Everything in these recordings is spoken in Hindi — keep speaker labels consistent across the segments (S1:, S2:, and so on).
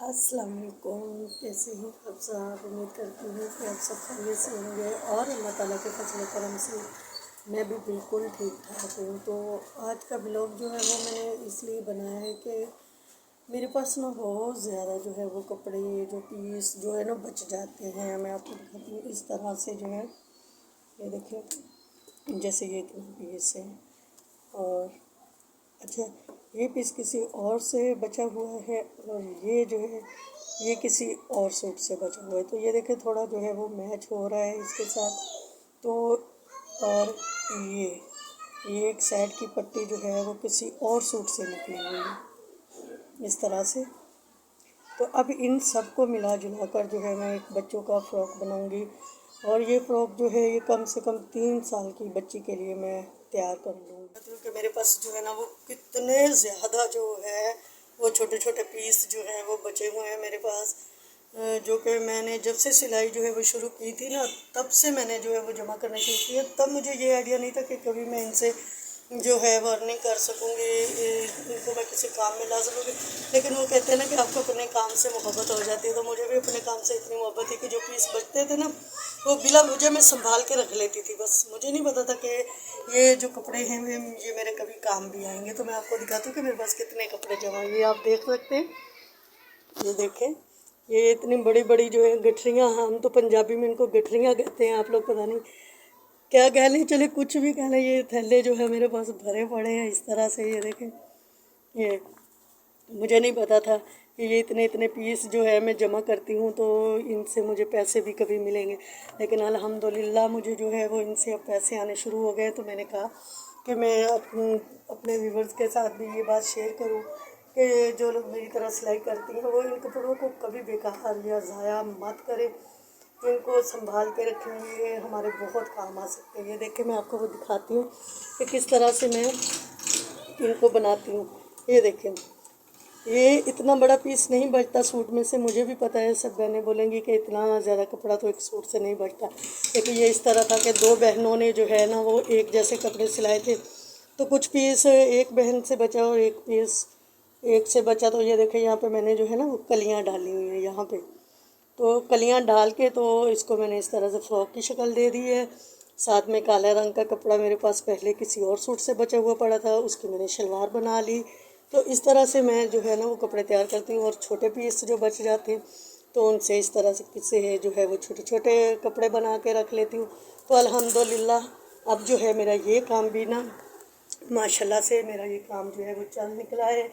S1: अस्सलाम वालेकुम। कैसे हैं आप सब? उम्मीद करती हूँ कि आप सब खैरियत से होंगे और अल्लाह ताला के फजल करम से मैं भी बिल्कुल ठीक ठाक हूँ। तो आज का ब्लॉग जो है वो मैंने इसलिए बनाया है कि मेरे पास ना बहुत ज़्यादा जो है वो कपड़े जो पीस जो है ना बच जाते हैं। मैं आपको दिखाती हूँ इस तरह से जो है, ये देखिए जैसे ये इतना पीस है। और अच्छा, ये पीस किसी और से बचा हुआ है और ये जो है ये किसी और सूट से बचा हुआ है। तो ये देखिए थोड़ा जो है वो मैच हो रहा है इसके साथ। तो और ये ये एक साइड की पट्टी जो है वो किसी और सूट से निकली हुई है इस तरह से। तो अब इन सबको मिला जुला कर जो है मैं एक बच्चों का फ़्रॉक बनाऊंगी। और ये फ़्रॉक जो है ये कम से कम 3 साल की बच्ची के लिए मैं तैयार कर लूँगी। क्योंकि मेरे पास जो है ना वो कितने ज़्यादा जो है वो छोटे छोटे पीस जो है वो बचे हुए हैं मेरे पास। जो कि मैंने जब से सिलाई जो है वो शुरू की थी ना तब से मैंने जो है वो जमा करना शुरू किया। तब मुझे ये आइडिया नहीं था कि कभी मैं इनसे जो है वो अर्निंग कर सकूँगी, इनको मैं किसी काम में ला सकूँगी। लेकिन वो कहते हैं ना कि आपको अपने काम से मोहब्बत हो जाती है। तो मुझे भी अपने काम से इतनी मोहब्बत थी कि जो पीस बचते थे ना वो बिला मुझे मैं संभाल के रख लेती थी। बस मुझे नहीं पता था कि ये जो कपड़े हैं ये मेरे कभी काम भी आएंगे। तो मैं आपको दिखाती हूँ कि मेरे पास कितने कपड़े जमा हैं। ये आप देख सकते हैं, ये देखें, ये इतनी बड़ी बड़ी जो है गठरियाँ, हम तो पंजाबी में इनको गठरियाँ कहते हैं, आप लोग पता नहीं क्या कह लें, चले कुछ भी कह लें। ये थैले जो है मेरे पास भरे पड़े हैं इस तरह से। ये देखें, ये मुझे नहीं पता था कि ये इतने इतने पीस जो है मैं जमा करती हूँ तो इनसे मुझे पैसे भी कभी मिलेंगे। लेकिन अल्हम्दुलिल्लाह मुझे जो है वो इनसे अब पैसे आने शुरू हो गए। तो मैंने कहा कि मैं अपने व्यूवर्स के साथ भी ये बात शेयर करूँ कि जो लोग मेरी तरह सिलाई करती हैं वो इन कपड़ों को कभी बेकार या ज़ाया मत करें। इनको संभाल के रखें, ये हमारे बहुत काम आ सकते हैं। ये देखिए मैं आपको वो दिखाती हूँ कि किस तरह से मैं इनको बनाती हूँ। ये देखें, ये इतना बड़ा पीस नहीं बचता सूट में से, मुझे भी पता है। सब बहनें बोलेंगी कि इतना ज़्यादा कपड़ा तो एक सूट से नहीं बचता। लेकिन ये इस तरह था कि दो बहनों ने जो है ना वो एक जैसे कपड़े सिलाए थे। तो कुछ पीस एक बहन से बचा और एक पीस एक से बचा। तो ये देखें यहाँ पे मैंने जो है ना वो कलियाँ डाली हुई हैं यहाँ पे। तो कलियाँ डाल के तो इसको मैंने इस तरह से फ्रॉक की शक्ल दे दी है। साथ में काला रंग का कपड़ा मेरे पास पहले किसी और सूट से बचा हुआ पड़ा था, उसकी मैंने शलवार बना ली। तो इस तरह से मैं जो है ना वो कपड़े तैयार करती हूँ। और छोटे पीस जो बच जाते हैं तो उनसे इस तरह से किससे जो है वो छोटे छोटे कपड़े बना के रख लेती हूँ। तो अल्हम्दुलिल्लाह अब जो है मेरा ये काम भी ना माशाल्लाह से मेरा ये काम जो है वो चल निकला है।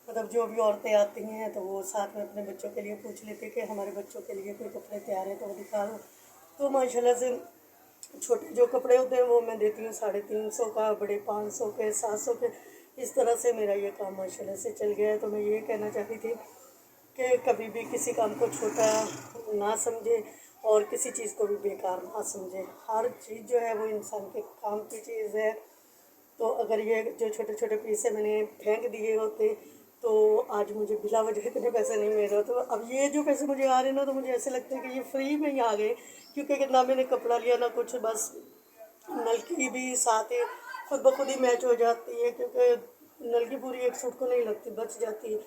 S1: मतलब जो भी औरतें आती हैं तो वो साथ में अपने बच्चों के लिए पूछ लेते हैं कि हमारे बच्चों के लिए कोई कपड़े तैयार हैं तो वो दिखा दो। तो माशाल्लाह से छोटे जो कपड़े होते हैं वो मैं देती हूँ 350 का, बड़े 500 के, 700 के। इस तरह से मेरा ये काम माशाल्लाह से चल गया है। तो मैं ये कहना चाहती थी कि कभी भी किसी काम को छोटा ना समझे और किसी चीज़ को भी बेकार ना समझे। हर चीज़ जो है वो इंसान के काम की चीज़ है। तो अगर ये जो छोटे छोटे पैसे मैंने फेंक दिए होते तो आज मुझे बिला वजह इतने पैसे नहीं मिल रहे। तो अब ये जो पैसे मुझे आ रहे हैं ना तो मुझे ऐसे लगता है कि ये फ्री में ही आ गए। क्योंकि ना मैंने कपड़ा लिया ना कुछ, बस नलकी भी साथ ही खुद ब खुद ही मैच हो जाती है। क्योंकि नलकी पूरी एक सूट को नहीं लगती, बच जाती है।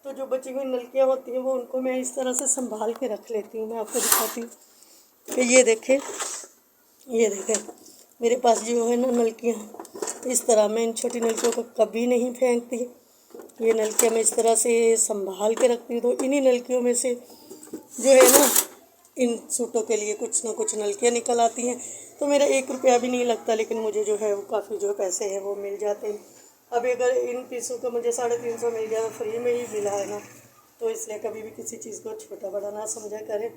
S1: तो जो बची हुई नलकियाँ होती हैं वो उनको मैं इस तरह से संभाल के रख लेती हूँ। मैं आपको दिखाती हूँ कि ये देखें मेरे पास जो है ना नलकियाँ इस तरह। मैं इन छोटी नलकियों को कभी नहीं फेंकती। ये नलकियाँ मैं इस तरह से संभाल के रखती हूँ। तो इन्हीं नलकियों में से जो है ना इन सूटों के लिए कुछ ना कुछ नलकियाँ निकल आती हैं। तो मेरा 1 रुपया भी नहीं लगता, लेकिन मुझे जो है वो काफ़ी जो पैसे हैं वो मिल जाते हैं। अब अगर इन पीसों का मुझे 350 मिल गया तो फ्री में ही मिला है ना। तो इसलिए कभी भी किसी चीज़ को छोटा बड़ा ना समझा करें।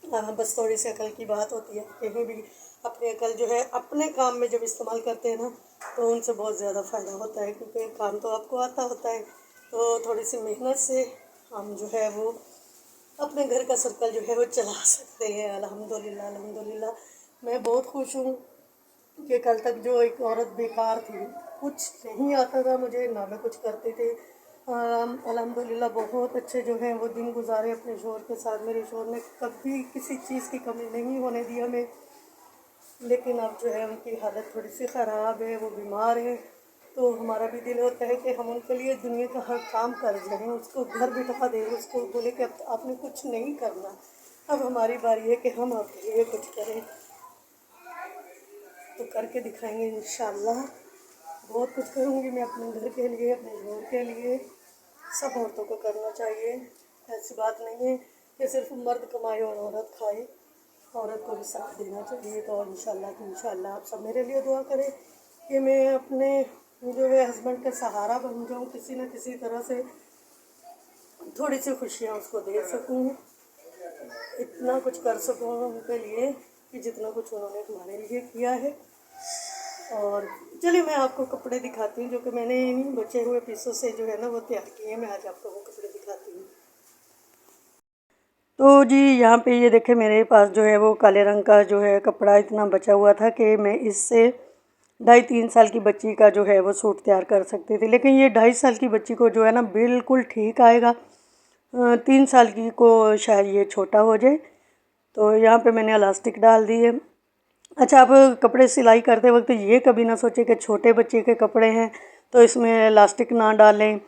S1: हाँ, बस थोड़ी सी अकल की बात होती है। कहीं भी अपनी अकल जो है अपने काम में जब इस्तेमाल करते हैं ना तो उनसे बहुत ज़्यादा फ़ायदा होता है। क्योंकि काम तो आपको आता होता है। तो थोड़ी सी मेहनत से हम जो है वो अपने घर का सर्कल जो है वो चला सकते हैं। अल्हम्दुलिल्लाह अल्हम्दुलिल्लाह मैं बहुत खुश हूँ कि कल तक जो एक औरत बेकार थी, कुछ नहीं आता था मुझे, ना मैं कुछ करती थी, अल्हम्दुलिल्लाह बहुत अच्छे जो हैं वो दिन गुजारे अपने शोहर के साथ। मेरे शोहर ने कभी किसी चीज़ की कमी नहीं होने दी हमें। लेकिन अब जो है उनकी हालत थोड़ी सी ख़राब है, वो बीमार है। तो हमारा भी दिल होता है कि हम उनके लिए दुनिया का हर काम कर जाएं, उसको घर बिठा दें, उसको बोले कि अब आपने कुछ नहीं करना, अब हमारी बारी है कि हम आपके लिए कुछ करें। तो करके दिखाएंगे इंशाल्लाह। बहुत कुछ करूँगी मैं अपने घर के लिए, अपने घर के लिए। सब औरतों को करना चाहिए, ऐसी बात नहीं है कि सिर्फ मर्द कमाए और औरत खाए, औरत को भी साथ देना चाहिए। तो इंशाल्लाह आप सब मेरे लिए दुआ करें कि मैं अपने जो है हस्बैंड का सहारा बन जाऊँ, किसी न किसी तरह से थोड़ी सी खुशियाँ उसको दे सकूँ, इतना कुछ कर सकूँ उनके लिए कि जितना कुछ उन्होंने हमारे लिए किया है। और चलिए मैं आपको कपड़े दिखाती हूँ जो कि मैंने इन बचे हुए पीसों से जो है ना वो तैयार किए हैं। मैं आज आपको वो कपड़े दिखाती हूँ। तो जी यहाँ पे ये देखें, मेरे पास जो है वो काले रंग का जो है कपड़ा इतना बचा हुआ था कि मैं इससे 2.5-3 साल की बच्ची का जो है वो सूट तैयार कर सकती थी। लेकिन ये 2.5 साल की बच्ची को जो है ना बिल्कुल ठीक आएगा, 3 साल की को शायद ये छोटा हो जाए। तो यहाँ पे मैंने इलास्टिक डाल दी है। अच्छा, आप कपड़े सिलाई करते वक्त ये कभी ना सोचें कि छोटे बच्चे के कपड़े हैं तो इसमें इलास्टिक ना डालें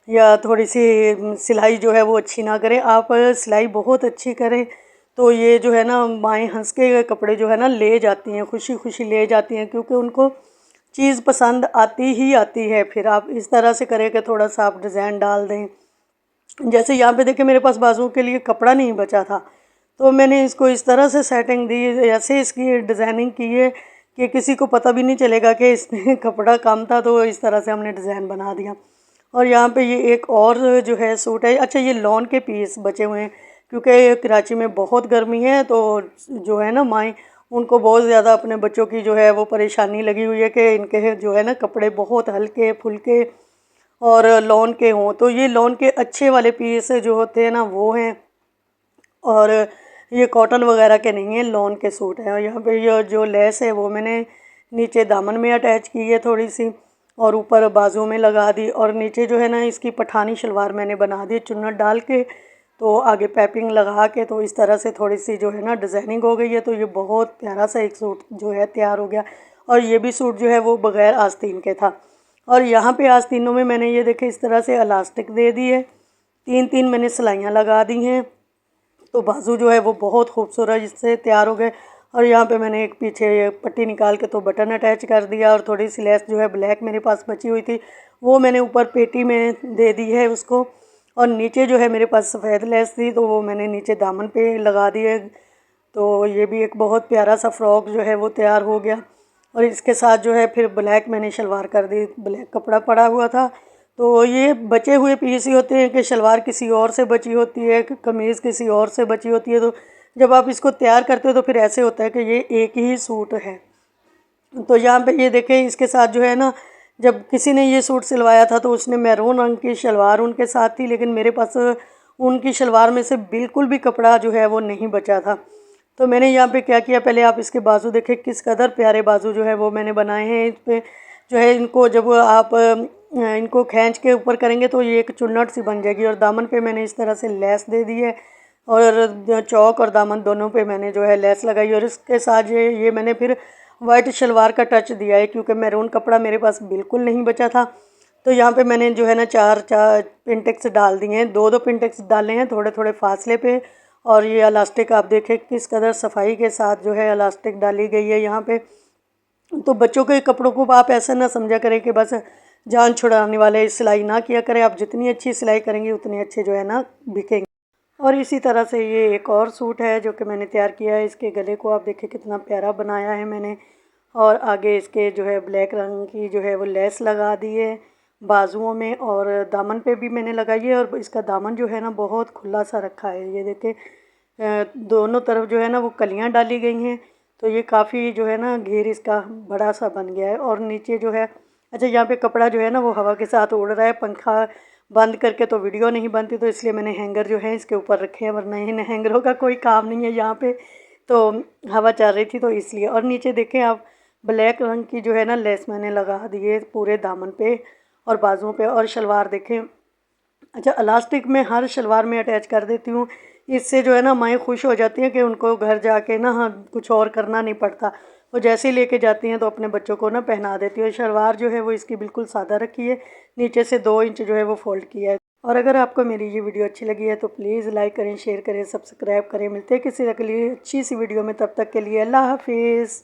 S1: या थोड़ी सी सिलाई जो है वो अच्छी ना करें। आप सिलाई बहुत अच्छी करें तो ये जो है ना माएँ हंस के कपड़े जो है ना ले जाती हैं, खुशी खुशी ले जाती हैं, क्योंकि उनको चीज़ पसंद आती ही आती है। फिर आप इस तरह से करें कि थोड़ा सा आप डिज़ाइन डाल दें। जैसे यहाँ पे देखिए मेरे पास बाजुओं के लिए कपड़ा नहीं बचा था, तो मैंने इसको इस तरह से सेटिंग दी, ऐसे इसकी डिज़ाइनिंग की है कि किसी को पता भी नहीं चलेगा कि इसमें कपड़ा कम था, तो इस तरह से हमने डिज़ाइन बना दिया। और यहाँ पे ये एक और जो है सूट है। अच्छा, ये लॉन के पीस बचे हुए हैं क्योंकि कराची में बहुत गर्मी है, तो जो है ना माएँ उनको बहुत ज़्यादा अपने बच्चों की जो है वो परेशानी लगी हुई है कि इनके जो है ना कपड़े बहुत हल्के फुल्के और लॉन के हों। तो ये लॉन के अच्छे वाले पीस जो होते हैं ना वो हैं, और ये कॉटन वगैरह के नहीं हैं, लॉन के सूट हैं। और यहाँ पे ये जो लेस है वो मैंने नीचे दामन में अटैच की है थोड़ी सी, और ऊपर बाजू में लगा दी, और नीचे जो है ना इसकी पठानी शलवार मैंने बना दी चुन्नट डाल के, तो आगे पैपिंग लगा के, तो इस तरह से थोड़ी सी जो है ना डिज़ाइनिंग हो गई है। तो ये बहुत प्यारा सा एक सूट जो है तैयार हो गया। और ये भी सूट जो है वो बग़ैर आस्तीन के था। और यहाँ पे आस्तीनों में मैंने ये देखे इस तरह से इलास्टिक दे दी है, 3-3 मैंने सिलाइयाँ लगा दी हैं, तो बाजू जो है वो बहुत खूबसूरत इससे तैयार हो गए। और यहाँ पे मैंने एक पीछे पट्टी निकाल के तो बटन अटैच कर दिया, और थोड़ी सी लेस जो है ब्लैक मेरे पास बची हुई थी वो मैंने ऊपर पेटी में दे दी है उसको। और नीचे जो है मेरे पास सफ़ेद लेस थी तो वो मैंने नीचे दामन पे लगा दी है। तो ये भी एक बहुत प्यारा सा फ्रॉक जो है वो तैयार हो गया। और इसके साथ जो है फिर ब्लैक मैंने शलवार कर दी, ब्लैक कपड़ा पड़ा हुआ था। तो ये बचे हुए पीस ही होते हैं कि शलवार किसी और से बची होती है, कमीज़ किसी और से बची होती है। तो जब आप इसको तैयार करते हो तो फिर ऐसे होता है कि ये एक ही सूट है। तो यहाँ पे ये देखें, इसके साथ जो है ना जब किसी ने ये सूट सिलवाया था तो उसने मैरून रंग की शलवार उनके साथ थी, लेकिन मेरे पास उनकी शलवार में से बिल्कुल भी कपड़ा जो है वो नहीं बचा था। तो मैंने यहाँ पे क्या किया, पहले आप इसके बाजू देखें किस कदर प्यारे बाजू जो है वो मैंने बनाए हैं। इस पर जो है इनको जब आप इनको खींच के ऊपर करेंगे तो ये एक चुन्नट सी बन जाएगी। और दामन पे मैंने इस तरह से लेस दे दी है, और चौक और दामन दोनों पे मैंने जो है लेस लगाई। और इसके साथ ये मैंने फिर वाइट शलवार का टच दिया है क्योंकि मैरून कपड़ा मेरे पास बिल्कुल नहीं बचा था। तो यहाँ पे मैंने जो है ना 4 पिंटेक्स डाल दिए हैं, 2-2 पिंटेक्स डाले हैं थोड़े थोड़े फासले पे। और ये इलास्टिक आप देखें किस कदर सफाई के साथ जो है इलास्टिक डाली गई है यहाँ पे। तो बच्चों के कपड़ों को आप ऐसा ना समझा करें कि बस जान छुड़ाने वाले सिलाई ना किया करें। आप जितनी अच्छी सिलाई करेंगे उतने अच्छे जो है ना बिकेंगे। और इसी तरह से ये एक और सूट है जो कि मैंने तैयार किया है। इसके गले को आप देखिए कितना प्यारा बनाया है मैंने, और आगे इसके जो है ब्लैक रंग की जो है वो लेस लगा दी है बाजुओं में, और दामन पे भी मैंने लगाई है। और इसका दामन जो है ना बहुत खुला सा रखा है। ये देखें दोनों तरफ जो है ना वो कलियां डाली गई हैं, तो ये काफ़ी जो है ना घेर इसका बड़ा सा बन गया है। और नीचे जो है, अच्छा यहाँ पे कपड़ा जो है ना वो हवा के साथ उड़ रहा है, पंखा बंद करके तो वीडियो नहीं बनती, तो इसलिए मैंने हैंगर जो है इसके ऊपर रखे हैं, वरना इन हैंगरों का कोई काम नहीं है यहाँ पे। तो हवा चल रही थी तो इसलिए। और नीचे देखें आप ब्लैक रंग की जो है ना लेस मैंने लगा दी है पूरे दामन पे और बाजुओं पे। और शलवार देखें, अच्छा इलास्टिक में हर शलवार में अटैच कर देती हूँ, इससे जो है ना माएँ खुश हो जाती हैं कि उनको घर जाके ना हाँ कुछ और करना नहीं पड़ता। वो जैसे ही लेके जाती हैं तो अपने बच्चों को ना पहना देती है। शलवार जो है वो इसकी बिल्कुल सादा रखी है, नीचे से 2 इंच जो है वो फ़ोल्ड किया है। और अगर आपको मेरी ये वीडियो अच्छी लगी है तो प्लीज़ लाइक करें, शेयर करें, सब्सक्राइब करें। मिलते हैं किसी अगली अच्छी सी वीडियो में, तब तक के लिए अल्लाह हाफिज़।